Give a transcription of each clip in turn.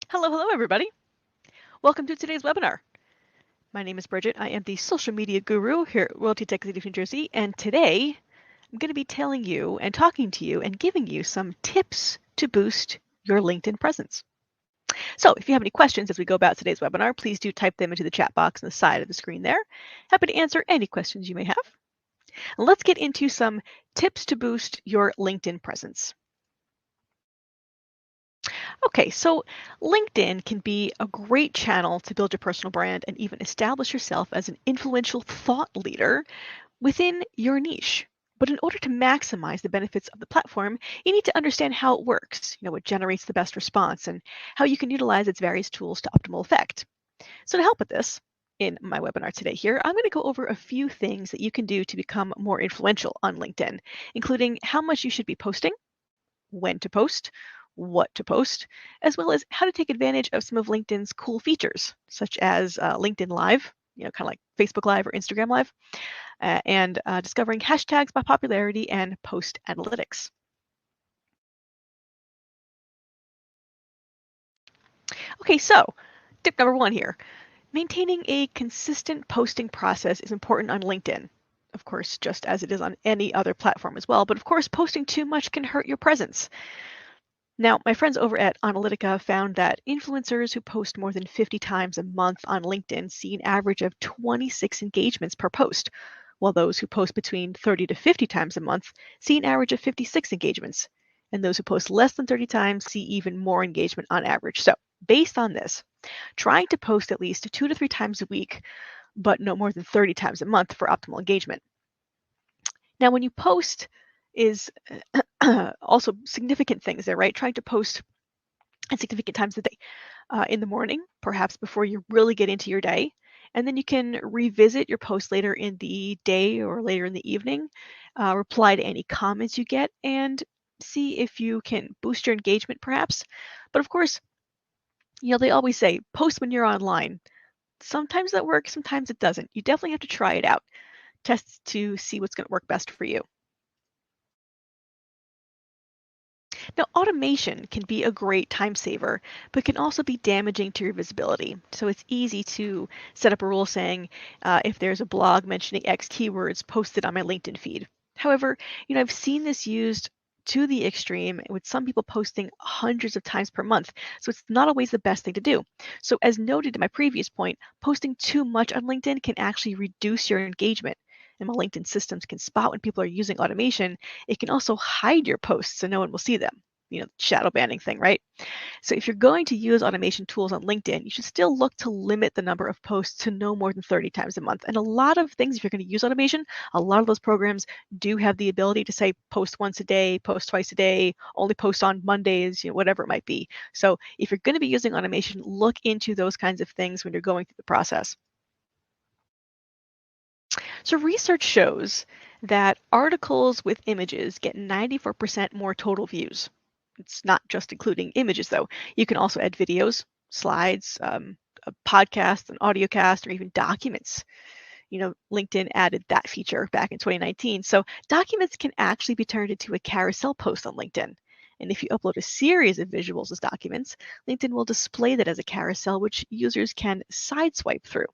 Hello, everybody. Welcome to today's webinar. My name is Bridget. I am the social media guru here at Royalty Tech City, New Jersey, and today I'm going to be telling you and talking to you and giving you some tips to boost your LinkedIn presence. So if you have any questions as we go about today's webinar, please do type them into the chat box on the side of the screen there. Happy to answer any questions you may have. And let's get into some tips to boost your LinkedIn presence. Okay, so LinkedIn can be a great channel to build your personal brand and even establish yourself as an influential thought leader within your niche. But in order to maximize the benefits of the platform, you need to understand how it works, what generates the best response, and how you can utilize its various tools to optimal effect. So to help with this, in my webinar today here, I'm going to go over a few things that you can do to become more influential on LinkedIn, including how much you should be posting, when to post, what to post, as well as how to take advantage of some of LinkedIn's cool features, such as LinkedIn Live, kind of like Facebook Live or Instagram Live, and discovering hashtags by popularity and post analytics. Okay, so tip number one here. Maintaining a consistent posting process is important on LinkedIn. Of course, just as it is on any other platform as well, but of course, posting too much can hurt your presence. Now, my friends over at Analytica found that influencers who post more than 50 times a month on LinkedIn see an average of 26 engagements per post, while those who post between 30 to 50 times a month see an average of 56 engagements. And those who post less than 30 times see even more engagement on average. So, based on this, trying to post at least 2 to 3 times a week, but no more than 30 times a month for optimal engagement. Now, when you post is also significant things there, right? Trying to post at significant times of the day. In the morning, perhaps before you really get into your day. And then you can revisit your post later in the day or later in the evening, reply to any comments you get, and see if you can boost your engagement perhaps. But of course, they always say post when you're online. Sometimes that works, sometimes it doesn't. You definitely have to try it out. Test to see what's going to work best for you. Now, automation can be a great time saver, but can also be damaging to your visibility. So it's easy to set up a rule saying, if there's a blog mentioning X keywords, post it on my LinkedIn feed. However, I've seen this used to the extreme with some people posting hundreds of times per month. So it's not always the best thing to do. So as noted in my previous point, posting too much on LinkedIn can actually reduce your engagement. And while LinkedIn systems can spot when people are using automation, it can also hide your posts so no one will see them. Shadow banning thing, right? So if you're going to use automation tools on LinkedIn, you should still look to limit the number of posts to no more than 30 times a month. And a lot of things, if you're going to use automation, a lot of those programs do have the ability to say post once a day, post twice a day, only post on Mondays, whatever it might be. So if you're going to be using automation, look into those kinds of things when you're going through the process. So research shows that articles with images get 94% more total views. It's not just including images, though. You can also add videos, slides, a podcast, an audio cast, or even documents. LinkedIn added that feature back in 2019. So documents can actually be turned into a carousel post on LinkedIn. And if you upload a series of visuals as documents, LinkedIn will display that as a carousel, which users can sideswipe through.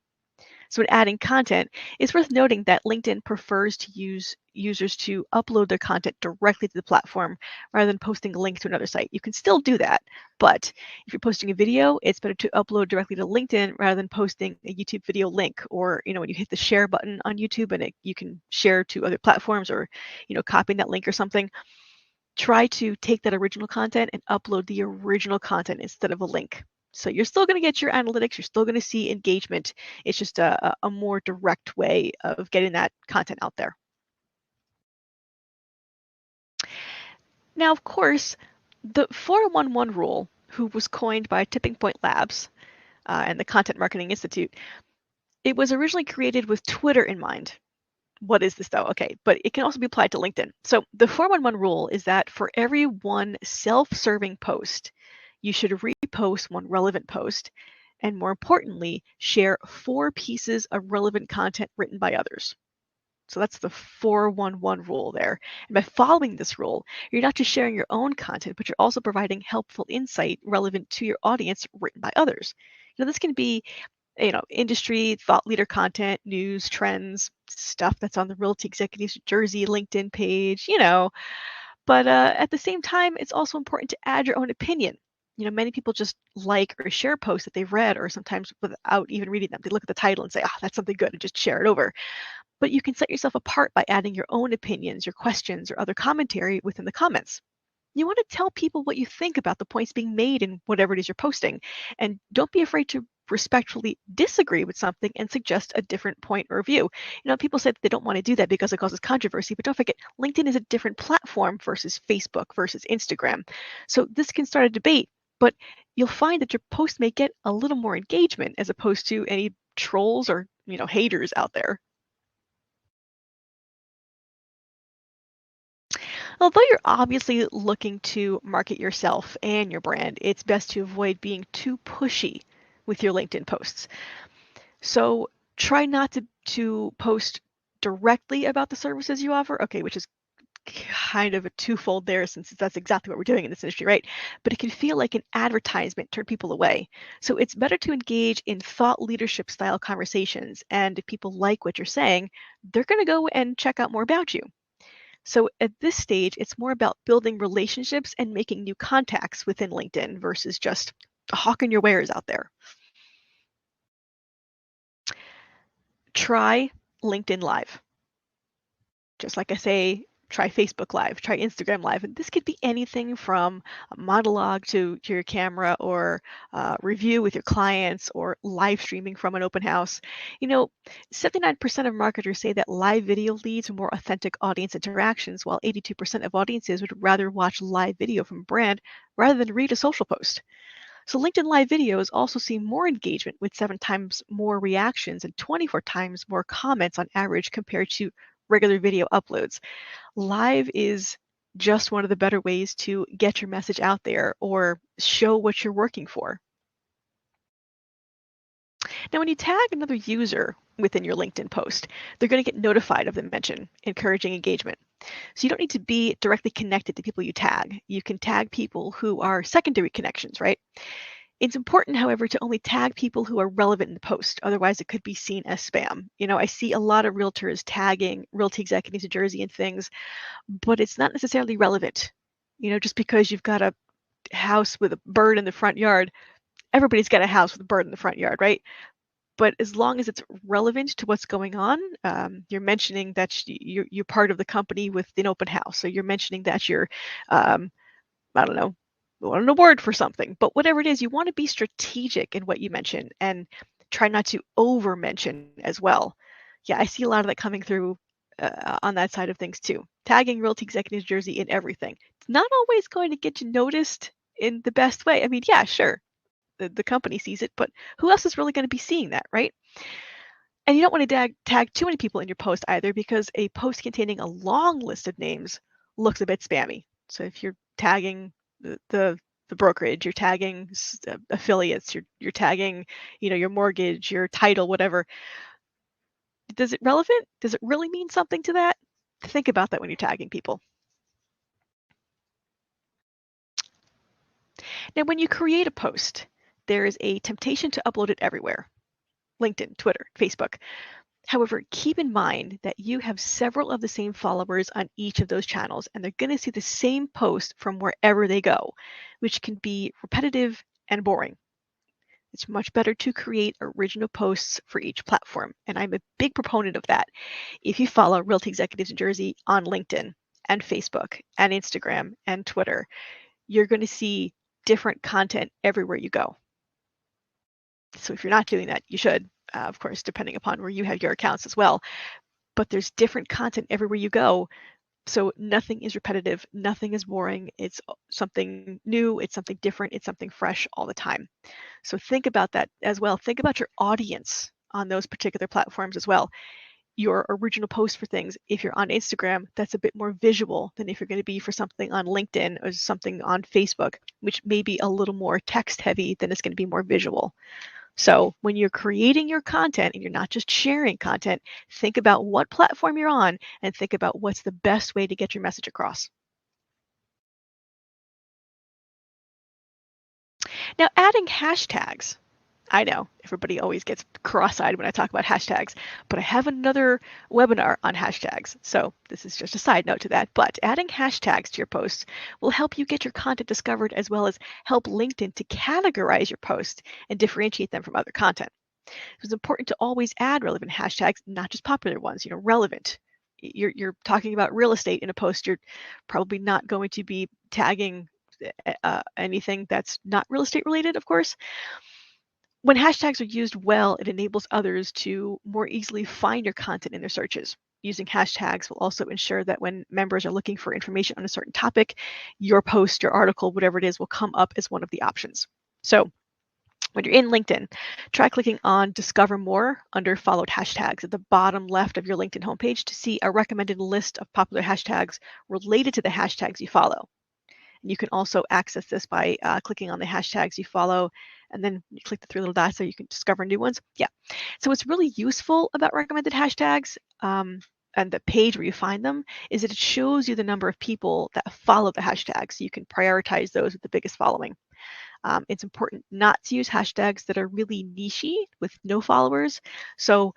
So when adding content, it's worth noting that LinkedIn prefers to use users to upload their content directly to the platform rather than posting a link to another site. You can still do that, but if you're posting a video, it's better to upload directly to LinkedIn rather than posting a YouTube video link, or when you hit the share button on YouTube and you can share to other platforms, or copying that link or something. Try to take that original content and upload the original content instead of a link. So you're still going to get your analytics, you're still going to see engagement. It's just a more direct way of getting that content out there. Now, of course, the 411 rule, who was coined by Tipping Point Labs and the Content Marketing Institute, it was originally created with Twitter in mind. What is this though? Okay, but it can also be applied to LinkedIn. So the 411 rule is that for every one self-serving post, you should repost one relevant post, and more importantly, share 4 pieces of relevant content written by others. So that's the 411 rule there. And by following this rule, you're not just sharing your own content, but you're also providing helpful insight relevant to your audience written by others. This can be, industry, thought leader content, news, trends, stuff that's on the Realty Executives Jersey LinkedIn page, But at the same time, it's also important to add your own opinion. Many people just like or share posts that they've read, or sometimes without even reading them. They look at the title and say, oh, that's something good, and just share it over. But you can set yourself apart by adding your own opinions, your questions, or other commentary within the comments. You want to tell people what you think about the points being made in whatever it is you're posting. And don't be afraid to respectfully disagree with something and suggest a different point or view. People say that they don't want to do that because it causes controversy, but don't forget, LinkedIn is a different platform versus Facebook versus Instagram. So this can start a debate, but you'll find that your post may get a little more engagement as opposed to any trolls or, haters out there. Although you're obviously looking to market yourself and your brand, it's best to avoid being too pushy with your LinkedIn posts. So try not to post directly about the services you offer, okay, which is kind of a twofold there since that's exactly what we're doing in this industry, right? But it can feel like an advertisement, turn people away. So it's better to engage in thought leadership style conversations. And if people like what you're saying, they're going to go and check out more about you. So at this stage, it's more about building relationships and making new contacts within LinkedIn versus just hawking your wares out there. Try LinkedIn Live. Just like I say, try Facebook Live, try Instagram Live. And this could be anything from a monologue to your camera or review with your clients or live streaming from an open house. 79% of marketers say that live video leads to more authentic audience interactions, while 82% of audiences would rather watch live video from a brand rather than read a social post. So LinkedIn Live videos also see more engagement with 7 times more reactions and 24 times more comments on average compared to regular video uploads. Live is just one of the better ways to get your message out there or show what you're working for. Now, when you tag another user within your LinkedIn post, they're going to get notified of the mention, encouraging engagement. So you don't need to be directly connected to people you tag. You can tag people who are secondary connections, right? It's important, however, to only tag people who are relevant in the post. Otherwise, it could be seen as spam. I see a lot of realtors tagging Realty Executives in Jersey and things, but it's not necessarily relevant. Just because you've got a house with a bird in the front yard, everybody's got a house with a bird in the front yard, right? But as long as it's relevant to what's going on, you're mentioning that you're part of the company with an open house. So you're mentioning that you're, I don't know, want an award for something. But whatever it is, you want to be strategic in what you mention and try not to over mention as well. Yeah, I see a lot of that coming through on that side of things too. Tagging Realty Executives Jersey in everything. It's not always going to get you noticed in the best way. I mean, yeah, sure, the company sees it, but who else is really going to be seeing that, right? And you don't want to tag too many people in your post either, because a post containing a long list of names looks a bit spammy. So if you're tagging the brokerage, you're tagging affiliates, you're tagging, your mortgage, your title, whatever. Does it relevant? Does it really mean something to that? Think about that when you're tagging people. Now, when you create a post, there is a temptation to upload it everywhere. LinkedIn, Twitter, Facebook. However, keep in mind that you have several of the same followers on each of those channels, and they're going to see the same post from wherever they go, which can be repetitive and boring. It's much better to create original posts for each platform, and I'm a big proponent of that. If you follow Realty Executives in Jersey on LinkedIn and Facebook and Instagram and Twitter, you're going to see different content everywhere you go. So if you're not doing that, you should, of course, depending upon where you have your accounts as well. But there's different content everywhere you go. So nothing is repetitive, nothing is boring. It's something new, it's something different, it's something fresh all the time. So think about that as well. Think about your audience on those particular platforms as well. Your original post for things, if you're on Instagram, that's a bit more visual than if you're going to be for something on LinkedIn or something on Facebook, which may be a little more text heavy than it's going to be more visual. So when you're creating your content and you're not just sharing content, think about what platform you're on and think about what's the best way to get your message across. Now, adding hashtags. I know everybody always gets cross-eyed when I talk about hashtags, but I have another webinar on hashtags. So this is just a side note to that. But adding hashtags to your posts will help you get your content discovered as well as help LinkedIn to categorize your posts and differentiate them from other content. It's important to always add relevant hashtags, not just popular ones, relevant. You're talking about real estate in a post, you're probably not going to be tagging anything that's not real estate related, of course. When hashtags are used well, it enables others to more easily find your content in their searches. Using hashtags will also ensure that when members are looking for information on a certain topic, your post, your article, whatever it is, will come up as one of the options. So when you're in LinkedIn, try clicking on Discover More under followed hashtags at the bottom left of your LinkedIn homepage to see a recommended list of popular hashtags related to the hashtags you follow. And you can also access this by clicking on the hashtags you follow and then you click the three little dots so you can discover new ones. Yeah. So what's really useful about recommended hashtags and the page where you find them is that it shows you the number of people that follow the hashtag so you can prioritize those with the biggest following. It's important not to use hashtags that are really nichey with no followers. So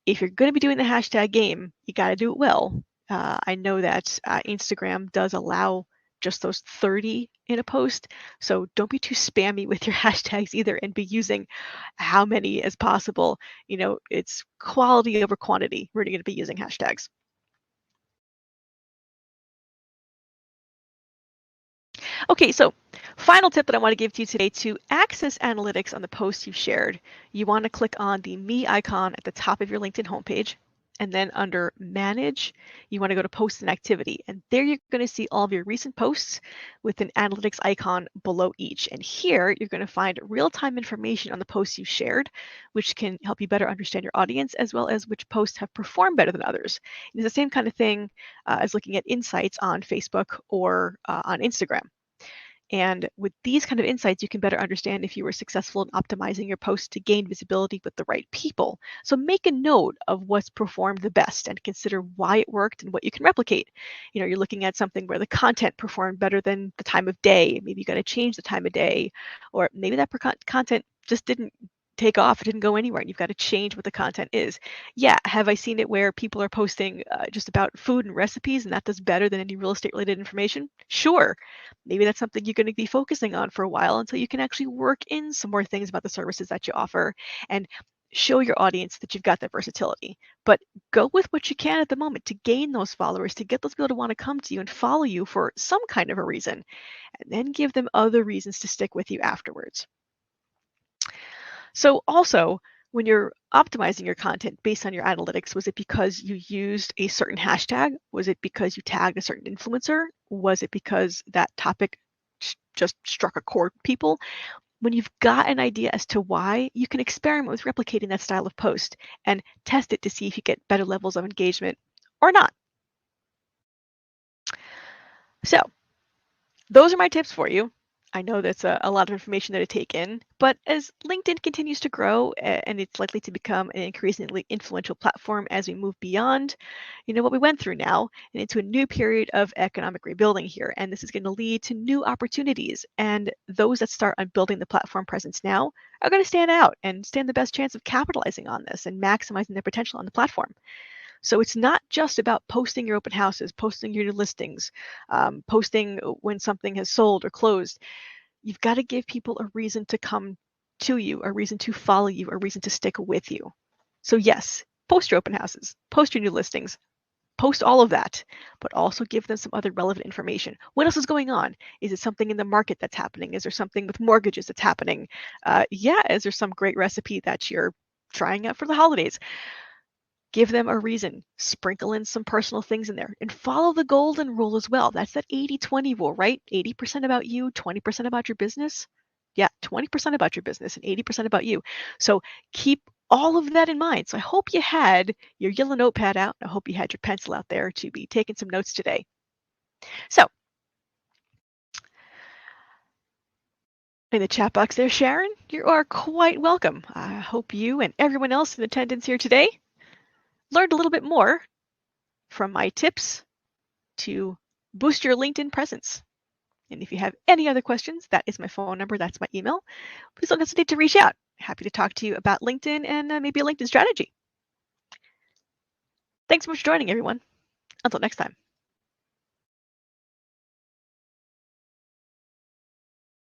if you're going to be doing the hashtag game, you got to do it well. I know that Instagram does allow just those 30 in a post. So don't be too spammy with your hashtags either and be using how many as possible. It's quality over quantity. We're going to be using hashtags. Okay, so final tip that I want to give to you today: to access analytics on the posts you've shared, you want to click on the Me icon at the top of your LinkedIn homepage. And then under Manage, you want to go to Posts and Activity. And there you're going to see all of your recent posts with an analytics icon below each. And here you're going to find real-time information on the posts you shared, which can help you better understand your audience as well as which posts have performed better than others. It's the same kind of thing as looking at insights on Facebook or on Instagram. And with these kind of insights, you can better understand if you were successful in optimizing your post to gain visibility with the right people. So make a note of what's performed the best and consider why it worked and what you can replicate. You're looking at something where the content performed better than the time of day. Maybe you got to change the time of day, or maybe that content just didn't take off, it didn't go anywhere, and you've got to change what the content is. Yeah, have I seen it where people are posting just about food and recipes and that does better than any real estate related information? Sure. Maybe that's something you're going to be focusing on for a while until you can actually work in some more things about the services that you offer and show your audience that you've got that versatility. But go with what you can at the moment to gain those followers, to get those people to want to come to you and follow you for some kind of a reason, and then give them other reasons to stick with you afterwards. So also, when you're optimizing your content based on your analytics, was it because you used a certain hashtag? Was it because you tagged a certain influencer? Was it because that topic just struck a chord with people? When you've got an idea as to why, you can experiment with replicating that style of post and test it to see if you get better levels of engagement or not. So those are my tips for you. I know that's a lot of information there to take in, but as LinkedIn continues to grow and it's likely to become an increasingly influential platform as we move beyond, what we went through now and into a new period of economic rebuilding here. And this is going to lead to new opportunities. And those that start on building the platform presence now are going to stand out and stand the best chance of capitalizing on this and maximizing their potential on the platform. So it's not just about posting your open houses, posting your new listings, posting when something has sold or closed. You've got to give people a reason to come to you, a reason to follow you, a reason to stick with you. So yes, post your open houses, post your new listings, post all of that, but also give them some other relevant information. What else is going on? Is it something in the market that's happening? Is there something with mortgages that's happening? Yeah, is there some great recipe that you're trying out for the holidays? Give them a reason. Sprinkle in some personal things in there and follow the golden rule as well. That's that 80-20 rule, right? 80% about you, 20% about your business. Yeah, 20% about your business and 80% about you. So keep all of that in mind. So I hope you had your yellow notepad out. I hope you had your pencil out there to be taking some notes today. So In the chat box there, Sharon, you are quite welcome. I hope you and everyone else in attendance here today learned a little bit more from my tips to boost your LinkedIn presence. And if you have any other questions, that is my phone number, that's my email. Please don't hesitate to reach out. Happy to talk to you about LinkedIn and maybe a LinkedIn strategy. Thanks so much for joining, everyone. Until next time.